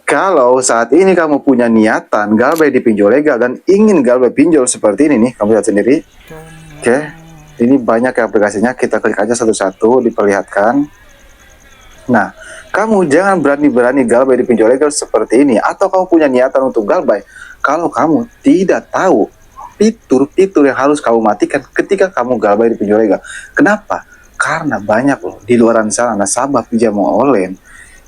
Kalau saat ini kamu punya niatan galbay di pinjol legal dan ingin galbay pinjol seperti ini nih, kamu lihat sendiri. Oke, ini banyak ya aplikasinya, kita klik aja satu-satu diperlihatkan. Nah, kamu jangan berani-berani galbay di pinjol legal seperti ini, atau kamu punya niatan untuk galbay kalau kamu tidak tahu fitur-fitur yang harus kamu matikan ketika kamu galbay di pinjol legal. Kenapa? Karena banyak loh di luar sana nasabah pinjaman online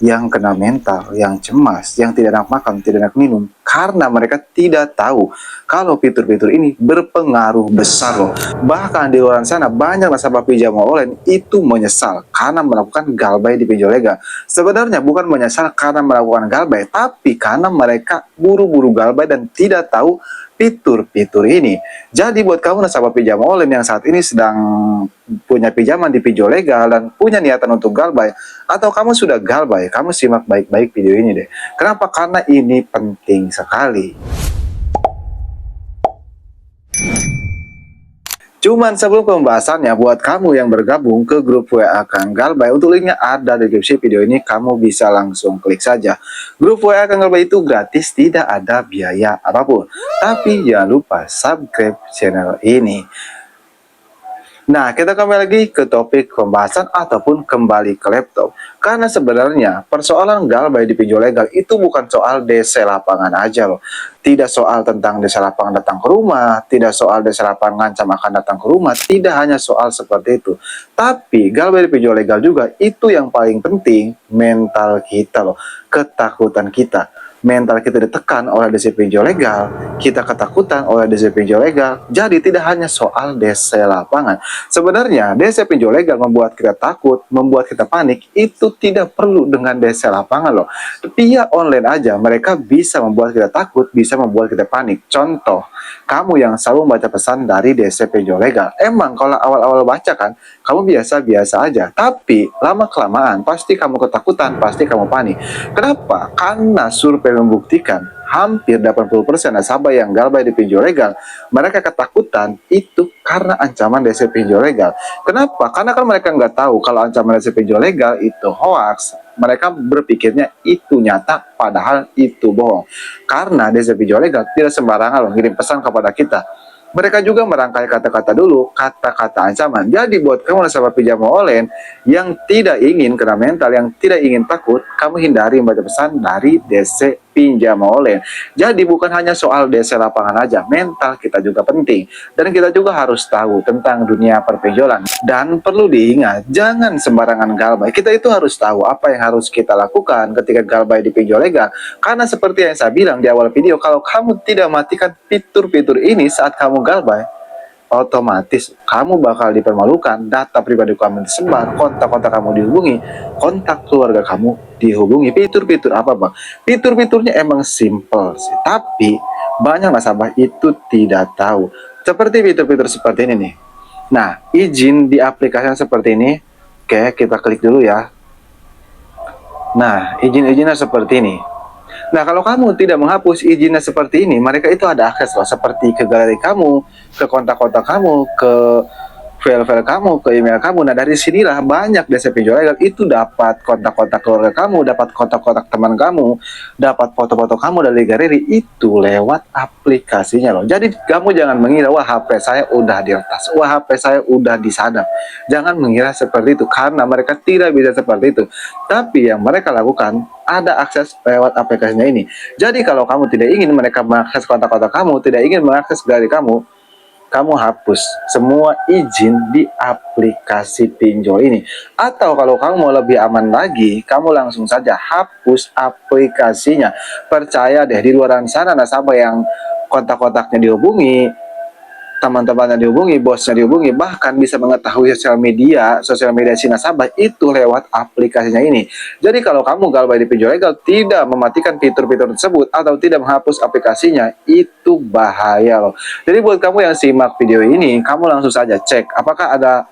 yang kena mental, yang cemas, yang tidak enak makan, tidak enak minum, karena mereka tidak tahu kalau fitur-fitur ini berpengaruh besar loh. Bahkan di luar sana banyak nasabah pinjaman online itu menyesal karena melakukan galbay di pinjol legal. Sebenarnya bukan menyesal karena melakukan galbay, tapi karena mereka buru-buru galbay dan tidak tahu fitur-fitur ini. Jadi buat kamu nasabah pinjaman online yang saat ini sedang punya pinjaman di pinjol legal dan punya niatan untuk galbay, atau kamu sudah galbay, kamu simak baik-baik video ini deh. Kenapa? Karena ini penting sekali. Cuman sebelum pembahasannya, buat kamu yang bergabung ke grup WA Kang Galbay, untuk linknya ada di deskripsi video ini, kamu bisa langsung klik saja. Grup WA Kang Galbay itu gratis, tidak ada biaya apapun. Tapi jangan lupa subscribe channel ini. Nah, kita kembali lagi ke topik pembahasan ataupun kembali ke laptop. Karena sebenarnya persoalan galbay di pinjol legal itu bukan soal DC lapangan aja loh. Tidak soal tentang DC lapangan datang ke rumah, tidak soal DC lapangan ngancam akan datang ke rumah, tidak hanya soal seperti itu. Tapi galbay di pinjol legal juga itu yang paling penting mental kita loh, ketakutan kita. Mental kita ditekan oleh DC pinjol legal, kita ketakutan oleh DC pinjol legal. Jadi tidak hanya soal DC lapangan. Sebenarnya DC pinjol legal membuat kita takut, membuat kita panik, itu tidak perlu dengan DC lapangan loh. Via online aja mereka bisa membuat kita takut, bisa membuat kita panik. Contoh, kamu yang selalu membaca pesan dari DC pinjol legal. Emang kalau awal-awal baca kan, kamu biasa-biasa aja. Tapi lama-kelamaan pasti kamu ketakutan, pasti kamu panik. Kenapa? Karena survei membuktikan hampir 80% nasabah yang galbay di pinjol legal, mereka ketakutan itu karena ancaman DC pinjol legal. Kenapa? Karena kan mereka nggak tahu kalau ancaman DC pinjol legal itu hoax. Mereka berpikirnya itu nyata, padahal itu bohong. Karena DC pinjol legal tidak sembarangan loh ngirim pesan kepada kita. Mereka juga merangkai kata-kata dulu, kata-kata ancaman. Jadi buat kamu nasabah pinjaman online yang tidak ingin kena mental, yang tidak ingin takut, kamu hindari membaca pesan dari DC pinjaman online. Jadi bukan hanya soal DC lapangan aja, mental kita juga penting. Dan kita juga harus tahu tentang dunia perpinjolan. Dan perlu diingat, jangan sembarangan galbay. Kita itu harus tahu apa yang harus kita lakukan ketika galbay di pinjol legal. Karena seperti yang saya bilang di awal video, kalau kamu tidak matikan fitur-fitur ini saat kamu galbay, otomatis kamu bakal dipermalukan, data pribadi kamu disebar, kontak-kontak kamu dihubungi, kontak keluarga kamu dihubungi. Fitur-fitur apa bang? Fitur-fiturnya emang simple sih, tapi banyak nasabah itu tidak tahu. Seperti fitur-fitur seperti ini nih. Nah, izin di aplikasi yang seperti ini, oke kita klik dulu ya. Nah, izin-izinnya seperti ini. Nah, kalau kamu tidak menghapus izinnya seperti ini, mereka itu ada akses loh, seperti ke galeri kamu, ke kontak-kontak kamu, ke file-file kamu, ke email kamu. Nah, dari sinilah banyak DC pinjol legal itu dapat kontak-kontak keluarga kamu, dapat kontak-kontak teman kamu, dapat foto-foto kamu dari galeri itu lewat aplikasinya loh. Jadi kamu jangan mengira wah HP saya udah diretas, wah HP saya udah disadap. Jangan mengira seperti itu karena mereka tidak bisa seperti itu. Tapi yang mereka lakukan ada akses lewat aplikasinya ini. Jadi kalau kamu tidak ingin mereka mengakses kontak-kontak kamu, tidak ingin mengakses galeri kamu hapus semua izin di aplikasi pinjol ini. Atau kalau kamu mau lebih aman lagi, kamu langsung saja hapus aplikasinya. Percaya deh, di luar sana nasabah yang kontak-kontaknya dihubungi, teman-temannya dihubungi, bosnya dihubungi, bahkan bisa mengetahui sosial media si nasabah itu lewat aplikasinya ini. Jadi kalau kamu galbay di pinjol legal tidak mematikan fitur-fitur tersebut atau tidak menghapus aplikasinya, itu bahaya loh. Jadi buat kamu yang simak video ini, kamu langsung saja cek apakah ada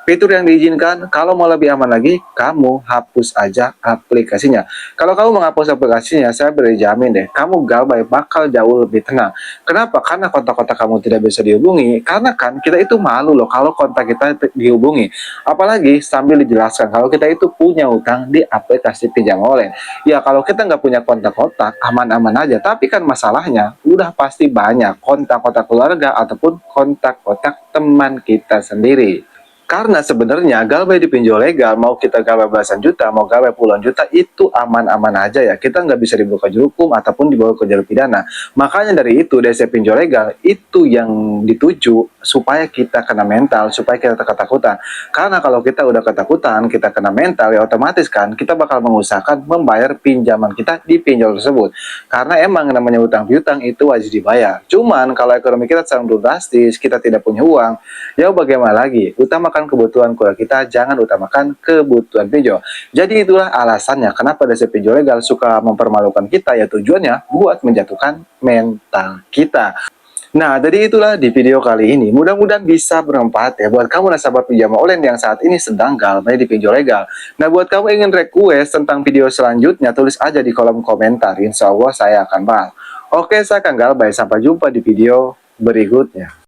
Fitur yang diizinkan, kalau mau lebih aman lagi, kamu hapus aja aplikasinya. Kalau kamu menghapus aplikasinya, saya beri jamin deh, kamu Galbay bakal jauh lebih tenang. Kenapa? Karena kontak-kontak kamu tidak bisa dihubungi. Karena kan kita itu malu loh kalau kontak kita dihubungi. Apalagi sambil dijelaskan kalau kita itu punya utang di aplikasi pinjam online. Ya kalau kita nggak punya kontak-kontak, aman-aman aja. Tapi kan masalahnya, udah pasti banyak kontak-kontak keluarga ataupun kontak-kontak teman kita sendiri. Karena sebenarnya Galbay di pinjol legal, mau kita Galbay belasan juta, mau Galbay puluhan juta, itu aman-aman aja ya. Kita nggak bisa dibawa ke jalur hukum ataupun dibawa ke jalur pidana. Makanya dari itu, DC pinjol legal itu yang dituju supaya kita kena mental, supaya kita ketakutan. Karena kalau kita udah ketakutan, kita kena mental, ya otomatis kan kita bakal mengusahakan membayar pinjaman kita di pinjol tersebut. Karena emang namanya utang piutang itu wajib dibayar. Cuman kalau ekonomi kita sedang drastis, kita tidak punya uang, ya bagaimana lagi? Utamakan kebutuhan keluarga kita, jangan utamakan kebutuhan pinjol. Jadi itulah alasannya kenapa DC pinjol legal suka mempermalukan kita, ya tujuannya buat menjatuhkan mental kita. Nah, jadi itulah di video kali ini. Mudah-mudahan bisa bermanfaat ya buat kamu nasabah pinjaman online yang saat ini sedang galbay di pinjol legal. Nah, buat kamu ingin request tentang video selanjutnya, tulis aja di kolom komentar. Insya Allah saya akan bahas. Oke, saya akan Galbay. Sampai jumpa di video berikutnya.